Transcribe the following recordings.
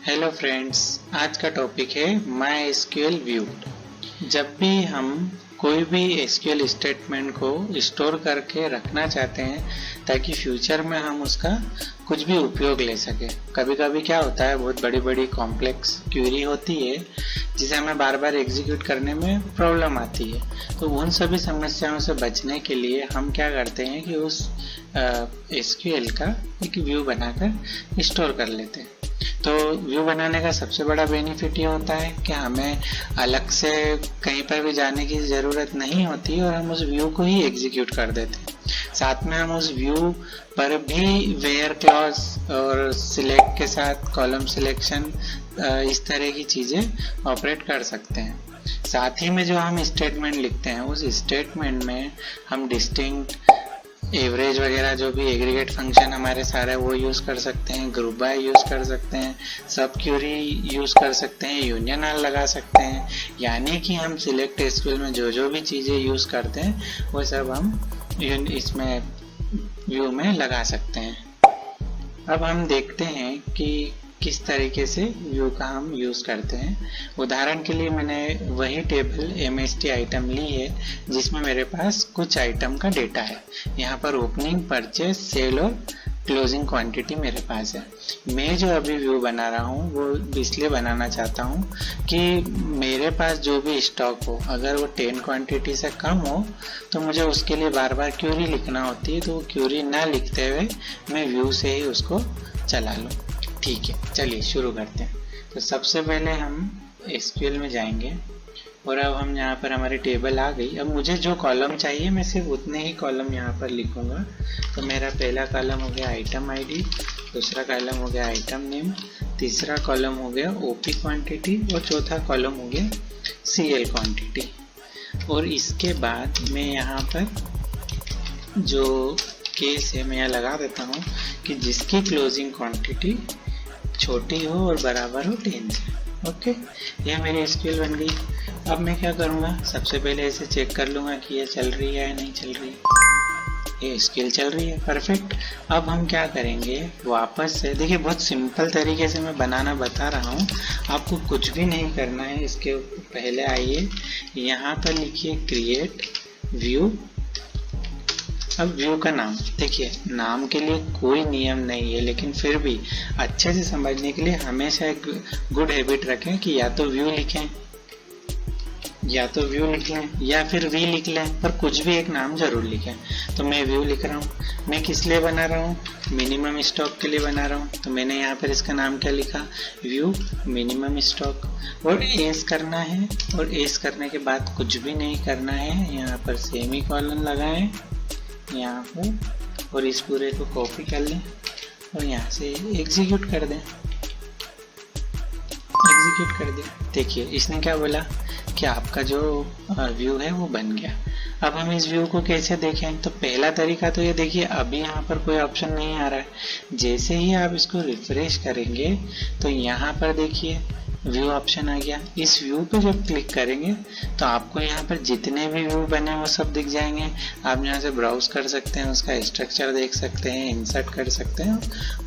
Hello friends, आज का topic है माई एसक्यूएल व्यू। जब भी हम कोई भी एसक्यूएल स्टेटमेंट को स्टोर करके रखना चाहते हैं ताकि फ्यूचर में हम उसका कुछ भी उपयोग ले सके। कभी कभी क्या होता है, बहुत बड़ी बड़ी कॉम्प्लेक्स क्वेरी होती है जिसे हमें बार बार एग्जीक्यूट करने में प्रॉब्लम आती है। तो उन सभी समस्याओं से बचने के लिए हम क्या करते हैं कि उस एसक्यूएल का एक व्यू बनाकर स्टोर कर लेते हैं। तो व्यू बनाने का सबसे बड़ा बेनिफिट ये होता है कि हमें अलग से कहीं पर भी जाने की ज़रूरत नहीं होती और हम उस व्यू को ही एग्जीक्यूट कर देते हैं। साथ में हम उस व्यू पर भी वेयर क्लॉज और सिलेक्ट के साथ कॉलम सिलेक्शन इस तरह की चीज़ें ऑपरेट कर सकते हैं। साथ ही में जो हम स्टेटमेंट लिखते हैं उस स्टेटमेंट में हम डिस्टिंक्ट, एवरेज वगैरह जो भी एग्रीगेट फंक्शन हमारे सारे वो यूज़ कर सकते हैं, ग्रुप बाय यूज़ कर सकते हैं, सब क्यूरी यूज़ कर सकते हैं, यूनियन ऑल लगा सकते हैं। यानी कि हम सिलेक्ट एसक्यूएल में जो भी चीज़ें यूज़ करते हैं वो सब हम इसमें व्यू में लगा सकते हैं। अब हम देखते हैं कि किस तरीके से व्यू का हम यूज़ करते हैं। उदाहरण के लिए मैंने वही टेबल MST आइटम ली है जिसमें मेरे पास कुछ आइटम का डेटा है। यहाँ पर ओपनिंग, परचेज, सेल और क्लोजिंग क्वांटिटी मेरे पास है। मैं जो अभी व्यू बना रहा हूँ वो इसलिए बनाना चाहता हूँ कि मेरे पास जो भी स्टॉक हो, अगर वो 10 क्वांटिटी से कम हो तो मुझे उसके लिए बार बार क्यूरी लिखना होती है। तो वो क्यूरी ना लिखते हुए मैं व्यू से ही उसको चला लूँ। ठीक है, चलिए शुरू करते हैं। तो सबसे पहले हम एसक्यूएल में जाएंगे और अब हम यहाँ पर हमारी टेबल आ गई। अब मुझे जो कॉलम चाहिए मैं सिर्फ उतने ही कॉलम यहाँ पर लिखूंगा। तो मेरा पहला कॉलम हो गया आइटम आईडी, दूसरा कॉलम हो गया आइटम नेम, तीसरा कॉलम हो गया ओपी क्वांटिटी और चौथा कॉलम हो गया सीएल क्वांटिटी। और इसके बाद मैं यहाँ पर जो केस है मैं यहाँ लगा देता हूँ कि जिसकी क्लोजिंग क्वांटिटी छोटी हो और बराबर हो 10 से। ओके, यह मेरी एसक्यूएल बन गई। अब मैं क्या करूँगा, सबसे पहले इसे चेक कर लूँगा कि ये चल रही है या नहीं चल रही है। ये एसक्यूएल चल रही है, परफेक्ट। अब हम क्या करेंगे, वापस से देखिए, बहुत सिंपल तरीके से मैं बनाना बता रहा हूँ, आपको कुछ भी नहीं करना है। इसके पहले आइए यहाँ पर लिखिए क्रिएट व्यू। अब व्यू का नाम देखिए, नाम के लिए कोई नियम नहीं है, लेकिन फिर भी अच्छे से समझने के लिए हमेशा एक गुड हैबिट रखें कि या तो व्यू लिखें या फिर वी लिख लें, पर कुछ भी एक नाम जरूर लिखें। तो मैं व्यू लिख रहा हूँ। मैं किस लिए बना रहा हूँ, मिनिमम स्टॉक के लिए बना रहा हूँ। तो मैंने यहाँ पर इसका नाम क्या लिखा, व्यू मिनिमम स्टॉक। और एस करना है, और एस करने के बाद कुछ भी नहीं करना है। यहाँ पर सेमी कॉलन लगाएं यहाँ पर, और इस पूरे को कॉपी कर लें और यहाँ से एग्जीक्यूट कर दें। देखिए इसने क्या बोला कि आपका जो व्यू है वो बन गया। अब हम इस व्यू को कैसे देखें, तो पहला तरीका तो ये देखिए, अभी यहाँ पर कोई ऑप्शन नहीं आ रहा है। जैसे ही आप इसको रिफ्रेश करेंगे तो यहाँ पर देखिए व्यू ऑप्शन आ गया। इस व्यू पे जब क्लिक करेंगे तो आपको यहाँ पर जितने भी व्यू बने वो सब दिख जाएंगे। आप यहाँ से ब्राउज कर सकते हैं, उसका स्ट्रक्चर देख सकते हैं, इंसर्ट कर सकते हैं,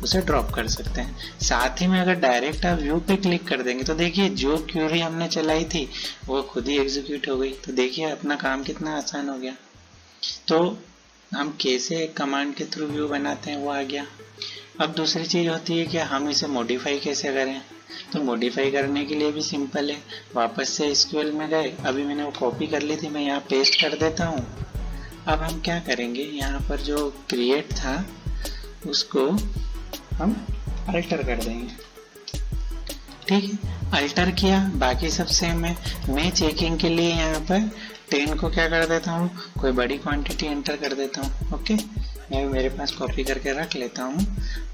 उसे ड्रॉप कर सकते हैं। साथ ही में अगर डायरेक्ट आप व्यू पे क्लिक कर देंगे तो देखिए जो क्यूरी हमने चलाई थी वो खुद ही एग्जीक्यूट हो गई। तो देखिए अपना काम कितना आसान हो गया। तो हम कैसे कमांड के थ्रू व्यू बनाते हैं वो आ गया। अब दूसरी चीज़ होती है कि हम इसे मॉडिफाई कैसे करें। तो मॉडिफाई करने के लिए भी सिंपल है, वापस से एसक्यूएल में गए, अभी मैंने वो कॉपी कर ली थी, मैं यहाँ पेस्ट कर देता हूँ। अब हम क्या करेंगे, यहाँ पर जो क्रिएट था उसको हम अल्टर कर देंगे। ठीक है, अल्टर किया, बाकी सब सेम है। मैं चेकिंग के लिए यहाँ पर 10 को क्या कर देता हूँ, कोई बड़ी क्वांटिटी एंटर कर देता हूँ। ओके, मैं मेरे पास कॉपी करके रख लेता हूँ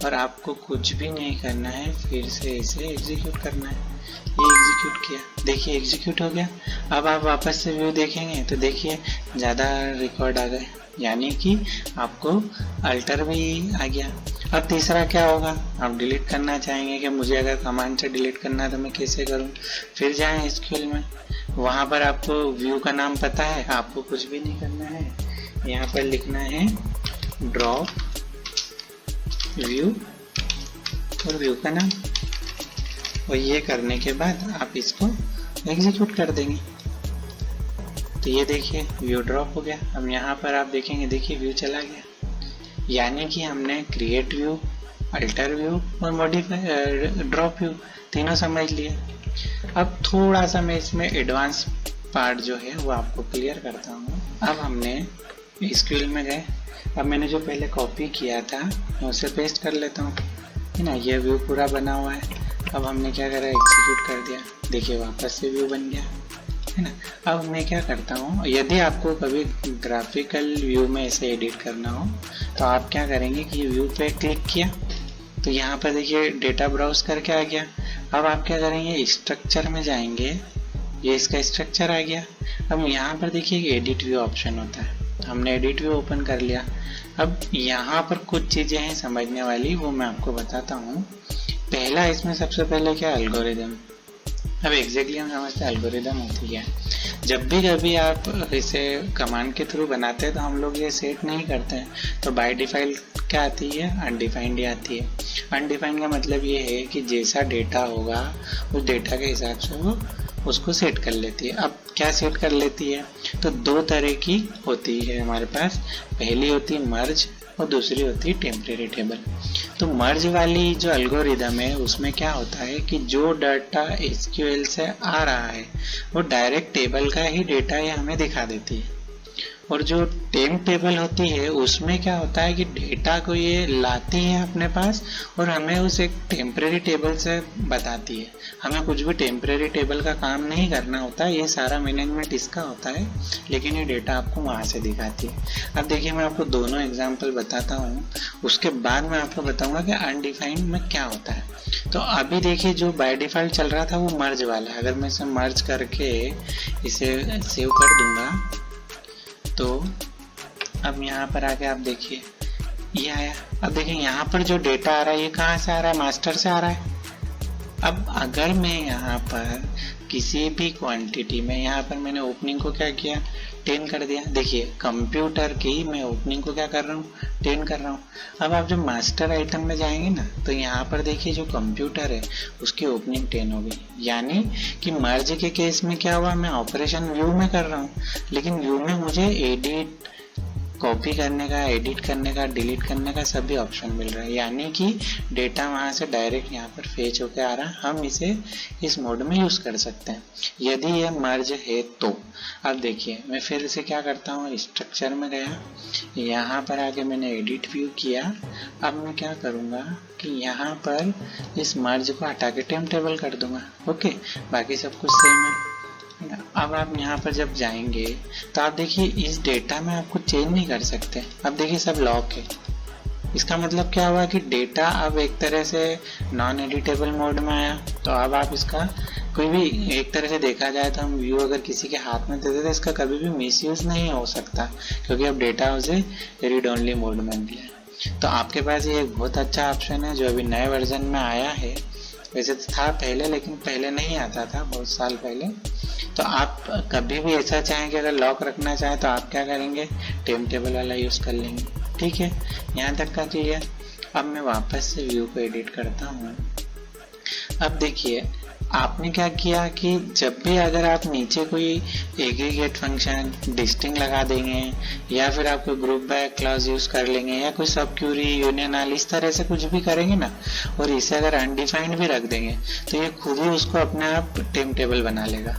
और आपको कुछ भी नहीं करना है, फिर से इसे एग्जीक्यूट करना है। ये एग्जीक्यूट किया, देखिए एग्जीक्यूट हो गया। अब आप वापस से व्यू देखेंगे तो देखिए ज़्यादा रिकॉर्ड आ गए, यानी कि आपको अल्टर भी आ गया। अब तीसरा क्या होगा, आप डिलीट करना चाहेंगे कि मुझे अगर कमांड से डिलीट करना है तो मैं कैसे करूं। फिर जाएं एसक्यूएल में, वहां पर आपको व्यू का नाम पता है, आपको कुछ भी नहीं करना है। यहाँ पर लिखना है ड्रॉप व्यू और व्यू का नाम। और ये करने के बाद आप इसको एग्जीक्यूट कर देंगे। तो ये देखिए व्यू ड्रॉप हो गया। अब यहाँ पर आप देखेंगे, देखिए व्यू चला गया, यानी कि हमने क्रिएट व्यू, अल्टर व्यू और मॉडिफाई ड्रॉप व्यू तीनों समझ लिए। अब थोड़ा सा मैं इसमें एडवांस पार्ट जो है वो आपको क्लियर करता हूँ। अब हमने एसक्यूएल में गए, अब मैंने जो पहले कॉपी किया था मैं उसे पेस्ट कर लेता हूँ, है ना। ये व्यू पूरा बना हुआ है। अब हमने क्या करा, एग्जीक्यूट कर दिया, देखिए वापस से व्यू बन गया, है ना। अब मैं क्या करता हूँ, यदि आपको कभी ग्राफिकल व्यू में इसे एडिट करना हो तो आप क्या करेंगे कि व्यू पे क्लिक किया तो यहाँ पर देखिए डेटा ब्राउज करके आ गया। अब आप क्या करेंगे, स्ट्रक्चर में जाएंगे, ये इसका स्ट्रक्चर आ गया। अब यहाँ पर देखिए एडिट व्यू ऑप्शन होता है, हमने एडिट व्यू ओपन कर लिया। अब यहाँ पर कुछ चीज़ें हैं समझने वाली, वो मैं आपको बताता हूँ। पहला इसमें सबसे पहले क्या, एल्गोरिदम। अब एग्जैक्टली हम समझते हैं एल्गोरिदम होती है। जब भी कभी आप इसे कमांड के थ्रू बनाते हैं तो हम लोग ये सेट नहीं करते हैं, तो बाय डिफ़ॉल्ट क्या आती है, अनडिफाइंड ही आती है। अनडिफाइंड का मतलब ये है कि जैसा डेटा होगा उस डेटा के हिसाब से वो उसको सेट कर लेती है। अब क्या सेट कर लेती है, तो दो तरह की होती है हमारे पास। पहली होती है मर्ज और दूसरी होती है टेम्परेरी टेबल। तो मर्ज वाली जो एल्गोरिदम है उसमें क्या होता है कि जो डाटा एसक्यूएल से आ रहा है वो डायरेक्ट टेबल का ही डेटा ये हमें दिखा देती है, और जो टेम्प टेबल होती है उसमें क्या होता है कि डेटा को ये लाती है अपने पास और हमें उस एक टेम्परेरी टेबल से बताती है। हमें कुछ भी टेम्परेरी टेबल का काम नहीं करना होता, ये सारा मैनेजमेंट इसका होता है, लेकिन ये डेटा आपको वहाँ से दिखाती है। अब देखिए मैं आपको दोनों एग्जाम्पल बताता हूँ, उसके बाद मैं आपको बताऊँगा कि अनडिफाइंड में क्या होता है। तो अभी देखिए जो बाय डिफ़ॉल्ट चल रहा था वो मर्ज वाला है। अगर मैं इसे मर्ज करके इसे सेव कर दूंगा तो अब यहाँ पर आके आप देखिए ये आया। अब देखिए यहाँ पर जो डेटा आ रहा है ये कहाँ से आ रहा है, मास्टर से आ रहा है। अब अगर मैं यहाँ पर किसी भी क्वांटिटी में, यहाँ पर मैंने ओपनिंग को क्या किया, 10 कर दिया। देखिए कंप्यूटर की मैं ओपनिंग को क्या कर रहा हूँ, 10 कर रहा हूँ। अब आप जब मास्टर आइटम में जाएंगे ना तो यहाँ पर देखिए जो कंप्यूटर है उसकी ओपनिंग 10 हो गई, यानी कि मर्ज के केस में क्या हुआ, मैं ऑपरेशन व्यू में कर रहा हूँ, लेकिन व्यू में मुझे एडिट, कॉपी करने का, एडिट करने का, डिलीट करने का सभी ऑप्शन मिल रहा है, यानी कि डेटा वहाँ से डायरेक्ट यहाँ पर फेच होकर आ रहा है। हम इसे इस मोड में यूज़ कर सकते हैं यदि यह मर्ज है तो। अब देखिए मैं फिर से क्या करता हूँ, स्ट्रक्चर में गया, यहाँ पर आके मैंने एडिट व्यू किया। अब मैं क्या करूँगा कि यहाँ पर इस मर्ज को हटा के टेम्प टेबल कर दूंगा। ओके, बाकी सब कुछ सेम है। अब आप यहाँ पर जब जाएंगे तो आप देखिए इस डेटा में आप कुछ चेंज नहीं कर सकते। अब देखिए सब लॉक है, इसका मतलब क्या हुआ कि डेटा अब एक तरह से नॉन एडिटेबल मोड में आया। तो अब आप इसका कोई भी, एक तरह से देखा जाए तो हम व्यू अगर किसी के हाथ में देते तो इसका कभी भी मिसयूज नहीं हो सकता, क्योंकि अब डेटा उसे रीड ओनली मोड में मिला है। तो आपके पास ये एक बहुत अच्छा ऑप्शन है जो अभी नए वर्जन में आया है। वैसे तो था पहले, लेकिन पहले नहीं आता था, बहुत साल पहले। तो आप कभी भी ऐसा चाहें कि अगर लॉक रखना चाहें तो आप क्या करेंगे, टेम्प टेबल वाला यूज़ कर लेंगे। ठीक है, यहाँ तक का क्लियर। अब मैं वापस से व्यू को एडिट करता हूँ। अब देखिए आपने क्या किया कि जब भी अगर आप नीचे कोई एग्रीगेट फंक्शन, डिस्टिंग लगा देंगे या फिर आप कोई ग्रुप बाय क्लॉज यूज कर लेंगे या कोई सब क्यूरी, यूनियन ऑल, इस तरह से कुछ भी करेंगे ना, और इसे अगर अनडिफाइंड भी रख देंगे तो ये खुद ही उसको अपने आप टेम्प टेबल बना लेगा।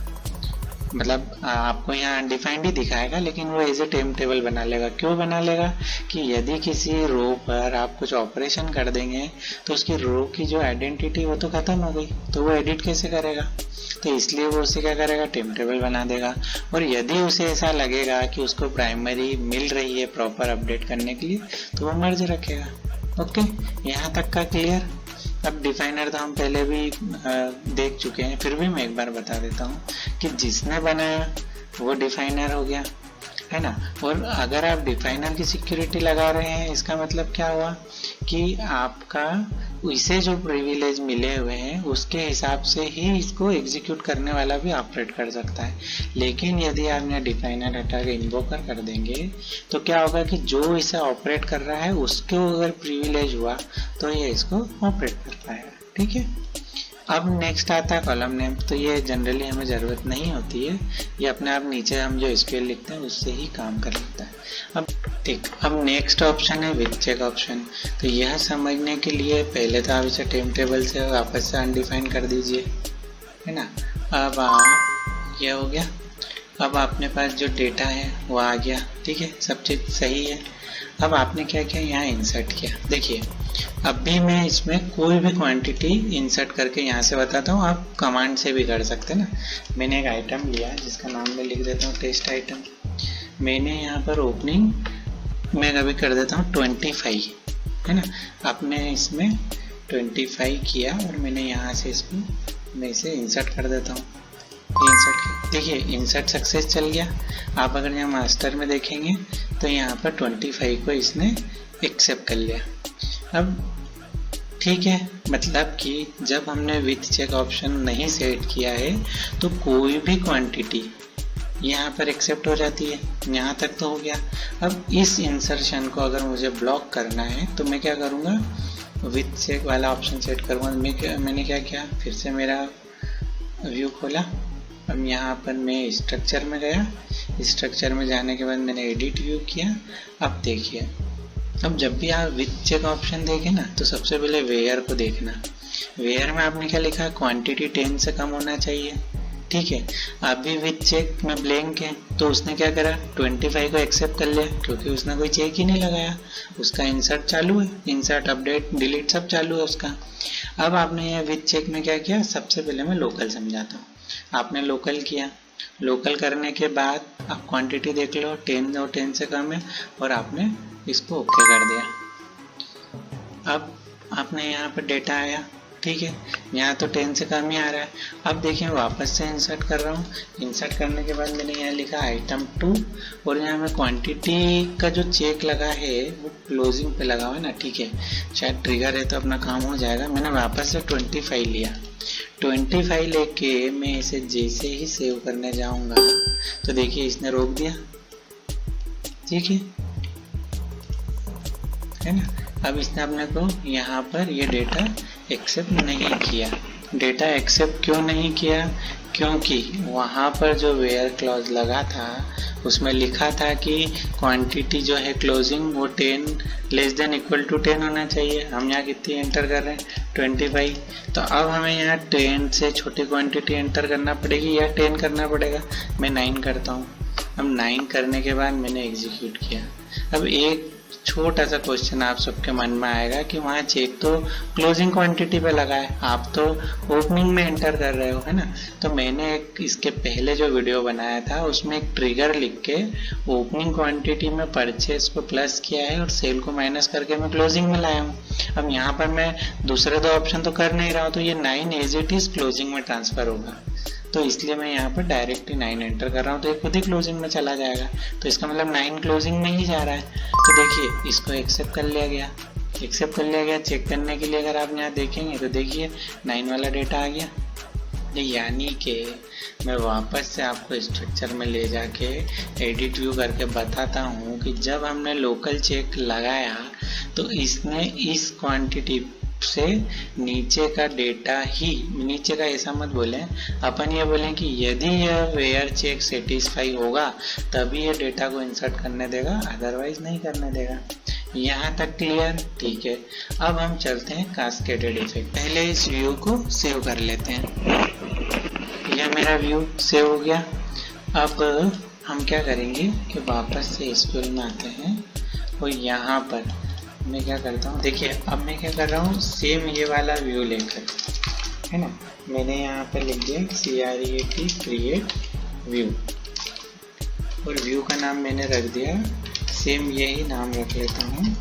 मतलब आपको यहाँ अनडिफाइंड ही दिखाएगा, लेकिन वो एज ए टेम्प टेबल बना लेगा। क्यों बना लेगा कि यदि किसी रो पर आप कुछ ऑपरेशन कर देंगे तो उसकी रो की जो आइडेंटिटी वो तो खत्म हो गई, तो वो एडिट कैसे करेगा। तो इसलिए वो उसे क्या करेगा, टेम्प टेबल बना देगा। और यदि उसे ऐसा लगेगा कि उसको प्राइमरी मिल रही है प्रॉपर अपडेट करने के लिए तो वो मर्ज रखेगा। ओके, यहाँ तक का क्लियर। अब डिफाइनर तो हम पहले भी देख चुके हैं, फिर भी मैं एक बार बता देता हूँ कि जिसने बनाया वो डिफाइनर हो गया, है ना। और अगर आप डिफाइनर की सिक्योरिटी लगा रहे हैं, इसका मतलब क्या हुआ कि आपका इसे जो प्रिविलेज मिले हुए हैं उसके हिसाब से ही इसको एग्जीक्यूट करने वाला भी ऑपरेट कर सकता है। लेकिन यदि आप यहाँ डिफाइनर हटा के इन्वोकर कर देंगे तो क्या होगा कि जो इसे ऑपरेट कर रहा है उसको अगर प्रिविलेज हुआ तो ये इसको ऑपरेट कर पाएगा। ठीक है, अब नेक्स्ट आता है कॉलम नेम, तो ये जनरली हमें ज़रूरत नहीं होती है, ये अपने आप नीचे हम जो SQL लिखते हैं उससे ही काम कर लेता है। अब ठीक, अब नेक्स्ट ऑप्शन है विथ चेक ऑप्शन। तो यह समझने के लिए पहले तो आप इसे टाइम टेबल से वापस से अनडिफाइन कर दीजिए, है ना। अब आप ये हो गया, अब अपने पास जो डेटा है वो आ गया, ठीक है, सब चीज़ सही है। अब आपने क्या किया, यहाँ इंसर्ट किया। देखिए अब भी मैं इसमें कोई भी क्वांटिटी इंसर्ट करके यहाँ से बताता हूँ, आप कमांड से भी कर सकते हैं ना। मैंने एक आइटम लिया जिसका नाम मैं लिख देता हूँ टेस्ट आइटम। मैंने यहाँ पर ओपनिंग मैं कभी कर देता हूँ 25, है ना। आपने इसमें 25 किया और मैंने यहाँ से इसको मैं इसे इंसर्ट कर देता हूँ। इंसर्ट, देखिए इंसर्ट सक्सेस चल गया। आप अगर यहाँ मास्टर में देखेंगे तो यहाँ पर 25 को इसने एक्सेप्ट कर लिया। अब ठीक है, मतलब कि जब हमने विथ चेक ऑप्शन नहीं सेट किया है तो कोई भी क्वांटिटी यहाँ पर एक्सेप्ट हो जाती है। यहाँ तक तो हो गया। अब इस इंसर्शन को अगर मुझे ब्लॉक करना है तो मैं क्या करूँगा, विथ चेक वाला ऑप्शन सेट करूँगा। मैंने क्या किया, फिर से मेरा व्यू खोला। अब यहाँ पर मैं स्ट्रक्चर में गया, स्ट्रक्चर में जाने के बाद मैंने एडिट व्यू किया। अब देखिए, अब जब भी आप विथ चेक ऑप्शन देखें ना तो सबसे पहले वेयर को देखना। वेयर में आपने क्या लिखा है, क्वांटिटी 10 से कम होना चाहिए, ठीक है। आप भी विथ चेक में ब्लैंक है तो उसने क्या करा, 25 को एक्सेप्ट कर लिया क्योंकि उसने कोई चेक ही नहीं लगाया, उसका इंसर्ट चालू है, इंसर्ट अपडेट डिलीट सब चालू है उसका। अब आपने यह विथ चेक में क्या किया, सबसे पहले मैं लोकल समझाता हूँ। आपने लोकल किया, लोकल करने के बाद आप क्वांटिटी देख लो 10 और 10 से कम है और आपने इसको ओके कर दिया। अब आपने यहाँ पर डेटा आया, ठीक है, यहाँ तो 10 से कम ही आ रहा है। अब देखिए वापस से इंसर्ट कर रहा हूँ। इंसर्ट करने के बाद मैंने यहाँ लिखा आइटम 2 और यहाँ में क्वांटिटी का जो चेक लगा है वो क्लोजिंग पे लगा हुआ है ना, ठीक है, शायद ट्रिगर है तो अपना काम हो जाएगा। मैंने वापस से 25 लिया, 25 लेके मैं इसे जैसे ही सेव करने जाऊँगा तो देखिए इसने रोक दिया, ठीक है ना। अब इसने अपने को यहाँ पर ये डेटा एक्सेप्ट नहीं किया। डेटा एक्सेप्ट क्यों नहीं किया, क्योंकि वहाँ पर जो वेयर क्लॉज लगा था उसमें लिखा था कि क्वांटिटी जो है क्लोजिंग वो 10 लेस देन इक्वल टू 10 होना चाहिए। हम यहाँ कितनी एंटर कर रहे हैं, 25। तो अब हमें यहाँ 10 से छोटी क्वांटिटी एंटर करना पड़ेगी या 10 करना पड़ेगा। मैं 9 करता हूँ। अब 9 करने के बाद मैंने एग्जीक्यूट किया। अब एक छोटा सा क्वेश्चन आप सबके मन में आएगा कि वहाँ चेक तो क्लोजिंग क्वांटिटी पे लगा है, आप तो ओपनिंग में एंटर कर रहे हो, है ना। तो मैंने एक इसके पहले जो वीडियो बनाया था उसमें एक ट्रिगर लिख के ओपनिंग क्वांटिटी में परचेज को प्लस किया है और सेल को माइनस करके मैं क्लोजिंग में लाया हूँ। अब यहाँ पर मैं दूसरे दो ऑप्शन तो कर नहीं रहा हूँ, तो ये 9 एज इट इज क्लोजिंग में ट्रांसफर होगा, तो इसलिए मैं यहाँ पर डायरेक्ट ही 9 एंटर कर रहा हूँ तो ये खुद ही क्लोजिंग में चला जाएगा। तो इसका मतलब 9 क्लोजिंग में ही जा रहा है। तो देखिए इसको एक्सेप्ट कर लिया गया, एक्सेप्ट कर लिया गया। चेक करने के लिए अगर आप यहाँ देखेंगे तो देखिए 9 वाला डेटा आ गया। यानी कि मैं वापस से आपको स्ट्रक्चर में ले जाके एडिट व्यू करके बताता हूँ कि जब हमने लोकल चेक लगाया तो इसने इस क्वांटिटी से नीचे का डेटा ही, नीचे का ऐसा मत बोले, अपन ये बोलें कि यदि यह वेयर चेक सेटिस्फाई होगा तभी ये डेटा को इंसर्ट करने देगा, अदरवाइज नहीं करने देगा। यहाँ तक क्लियर, ठीक है। अब हम चलते हैं कास्केडेड इफेक्ट। पहले इस व्यू को सेव कर लेते हैं। यह मेरा व्यू सेव हो गया। अब हम क्या करेंगे कि वापस से SQL में आते हैं और यहाँ पर मैं क्या करता हूँ, देखिए अब मैं क्या कर रहा हूँ, सेम ये वाला व्यू लेकर, है ना, मैंने यहाँ पर लिख दिया CREAT क्रिएट व्यू और व्यू का नाम मैंने रख दिया सेम, यही नाम रख लेता हूँ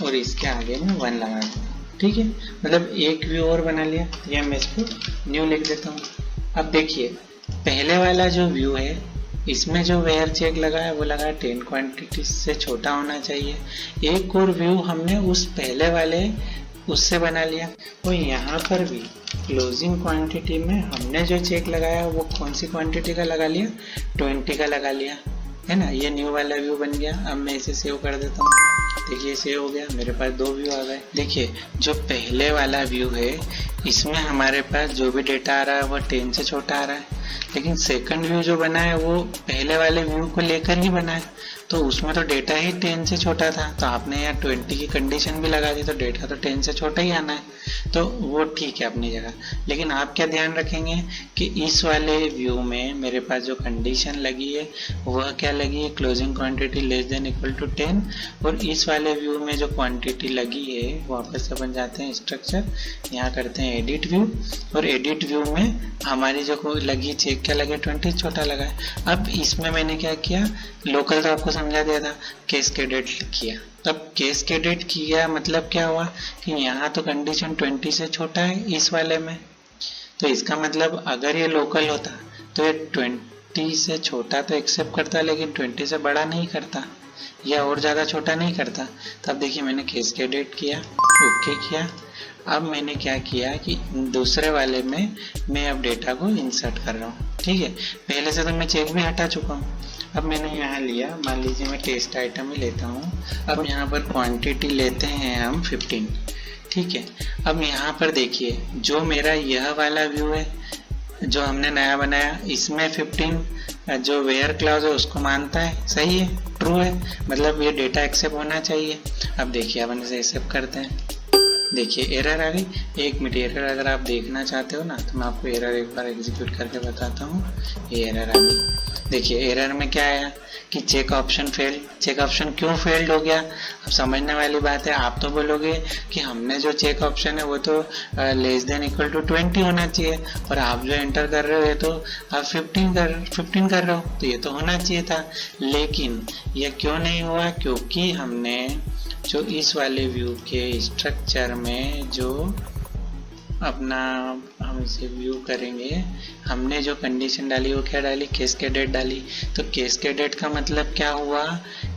और इसके आगे मैं 1 लगा दूँ, ठीक है। मतलब एक व्यू और बना लिया, या मैं इसको न्यू लिख देता हूँ। अब देखिए पहले वाला जो व्यू है इसमें जो वेयर चेक लगा है वो लगा 10 क्वांटिटी से छोटा होना चाहिए। एक और व्यू हमने उस पहले वाले उससे बना लिया और यहाँ पर भी क्लोजिंग क्वांटिटी में हमने जो चेक लगाया वो कौन सी क्वांटिटी का लगा लिया, 20 का लगा लिया, है ना। ये न्यू वाला व्यू बन गया। अब मैं इसे सेव कर देता हूँ। देखिए सेव हो गया, मेरे पास 2 व्यू आ गए। देखिए जो पहले वाला व्यू है इसमें हमारे पास जो भी डेटा आ रहा है वो 10 से छोटा आ रहा है, लेकिन सेकंड व्यू जो बना है वो पहले वाले व्यू को लेकर ही बना है, तो उसमें तो डेटा ही 10 से छोटा था, तो आपने यहाँ 20 की कंडीशन भी लगा दी, तो डेटा तो 10 से छोटा ही आना है, तो वो ठीक है अपनी जगह। लेकिन आप क्या ध्यान रखेंगे कि इस वाले व्यू में मेरे पास जो कंडीशन लगी है वह क्या लगी है, closing quantity less than equal to 10, और इस वाले व्यू में जो क्वांटिटी लगी है वापस अपन जाते हैं स्ट्रक्चर, यहाँ करते हैं एडिट व्यू, और एडिट व्यू में हमारी जो लगी चेक क्या लगे 20 छोटा लगा है। अब इसमें मैंने क्या किया, लोकल तो आपको समझा दिया था, कैस्केडेड किया। तब कैस्केडेड किया मतलब क्या हुआ कि यहाँ तो कंडीशन 20 से छोटा है इस वाले में, तो इसका मतलब अगर ये लोकल होता तो ये 20 से छोटा तो एक्सेप्ट करता, लेकिन 20 से बड़ा नहीं करता या और ज़्यादा छोटा नहीं करता। तब देखिए मैंने कैस्केडेड किया, ओके किया। अब मैंने क्या किया कि दूसरे वाले में मैं अब डेटा को इंसर्ट कर रहा हूँ, ठीक है। पहले से तो मैं चेक भी हटा चुका हूँ। अब मैंने यहाँ लिया, मान लीजिए मैं टेस्ट आइटम ही लेता हूँ। अब यहाँ पर क्वांटिटी लेते हैं हम 15, ठीक है। अब यहाँ पर देखिए जो मेरा यह वाला व्यू है जो हमने नया बनाया, इसमें 15 जो वेयर क्लॉज है उसको मानता है, सही है, ट्रू है, मतलब ये डेटा एक्सेप्ट होना चाहिए। अब देखिए अपन इसे एक्सेप्ट करते हैं, देखिए एरर आ गई। एक मिनट, एरर अगर आप देखना चाहते हो ना तो मैं आपको एरर एक बार एग्जीक्यूट करके बताता हूँ। ये एरर आ गई, देखिए एरर में क्या आया कि check option failed. Check option क्यों फेल्ड हो गया, अब समझने वाली बात है। आप तो बोलोगे कि हमने जो चेक ऑप्शन है वो तो लेस देन इक्वल टू 20 होना चाहिए, और आप जो एंटर कर रहे हो ये तो आप 15 कर रहे हो, तो ये तो होना चाहिए था। लेकिन ये क्यों नहीं हुआ, क्योंकि हमने जो इस वाले व्यू के स्ट्रक्चर में जो अपना हम इसे व्यू करेंगे, हमने जो कंडीशन डाली वो क्या डाली, कैस्केडेड डाली। तो कैस्केडेड का मतलब क्या हुआ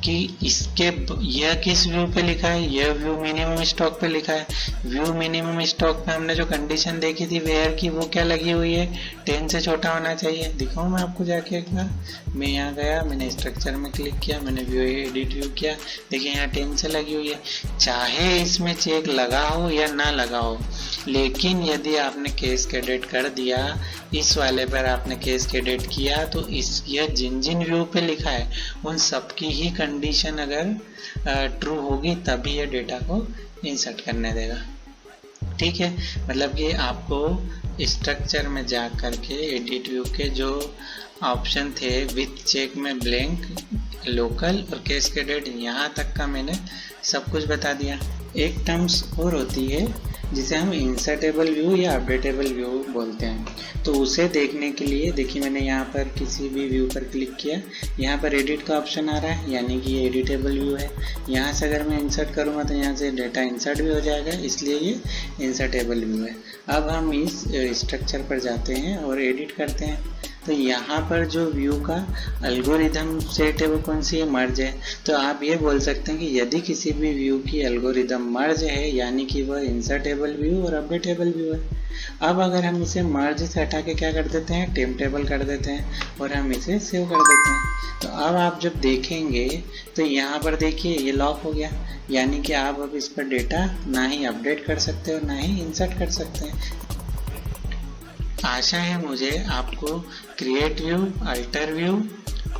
कि इसके यह किस व्यू पे लिखा है, यह व्यू मिनिमम स्टॉक पे लिखा है। व्यू मिनिमम स्टॉक पे हमने जो कंडीशन देखी थी वेयर की, वो क्या लगी हुई है, 10 से छोटा होना चाहिए। दिखाऊं मैं आपको जाके एक बार, मैं यहाँ गया, मैंने स्ट्रक्चर में क्लिक किया, मैंने व्यू एडिट व्यू किया, देखिए यहाँ 10 से लगी हुई है। चाहे इसमें चेक लगा हो या ना लगा हो, लेकिन यदि आपने कैस्केडेड कर दिया, इस वाले पर आपने कैस्केडेड किया, तो इस यह जिन व्यू पे लिखा है उन सबकी ही कंडीशन अगर ट्रू होगी तभी ये डेटा को इंसर्ट करने देगा, ठीक है। मतलब कि आपको स्ट्रक्चर में जा करके एडिट व्यू के जो ऑप्शन थे विथ चेक में ब्लैंक, लोकल और कैस्केडेड, यहाँ तक का मैंने सब कुछ बता दिया। एक टर्म्स और होती है जिसे हम इंसर्टेबल व्यू या अपडेटेबल व्यू बोलते हैं। तो उसे देखने के लिए देखिए मैंने यहाँ पर किसी भी व्यू पर क्लिक किया, यहाँ पर एडिट का ऑप्शन आ रहा है, यानी कि ये एडिटेबल व्यू है। यहाँ से अगर मैं इंसर्ट करूँगा तो यहाँ से डेटा इंसर्ट भी हो जाएगा, इसलिए ये इंसर्टेबल व्यू है। अब हम इस स्ट्रक्चर पर जाते हैं और एडिट करते हैं। तो यहाँ पर जो व्यू का एल्गोरिदम सेट है वो कौन सी है, मर्ज है। तो आप ये बोल सकते हैं कि यदि किसी भी व्यू की एल्गोरिदम मर्ज है, यानी कि वह इंसर्टेबल व्यू और अपडेटेबल व्यू है। अब अगर हम इसे मर्ज से हटा के क्या कर देते हैं, टेम टेबल कर देते हैं और हम इसे सेव कर देते हैं। तो अब आप जब देखेंगे तो यहाँ पर देखिए ये लॉक हो गया, यानी कि आप अब इस पर डेटा ना ही अपडेट कर सकते हो ना ही इंसर्ट कर सकते हैं। आशा है मुझे आपको create view, alter view,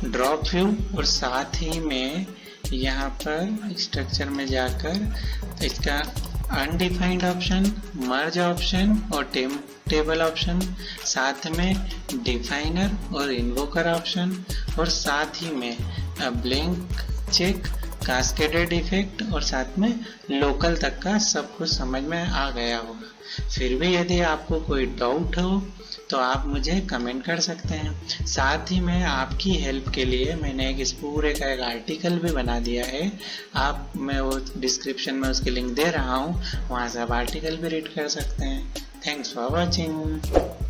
drop view और साथ ही में यहाँ पर स्ट्रक्चर में जाकर इसका अनडिफाइंड ऑप्शन, मर्ज ऑप्शन और टेबल ऑप्शन, साथ में डिफाइनर और इन्वोकर ऑप्शन, और साथ ही में ब्लैंक चेक, कास्केडेड इफेक्ट और साथ में लोकल तक का सब कुछ समझ में आ गया होगा। फिर भी यदि आपको कोई डाउट हो तो आप मुझे कमेंट कर सकते हैं। साथ ही में आपकी हेल्प के लिए मैंने इस पूरे का एक आर्टिकल भी बना दिया है, मैं वो डिस्क्रिप्शन में उसकी लिंक दे रहा हूँ, वहाँ से आप आर्टिकल भी रीड कर सकते हैं। Thanks for watching.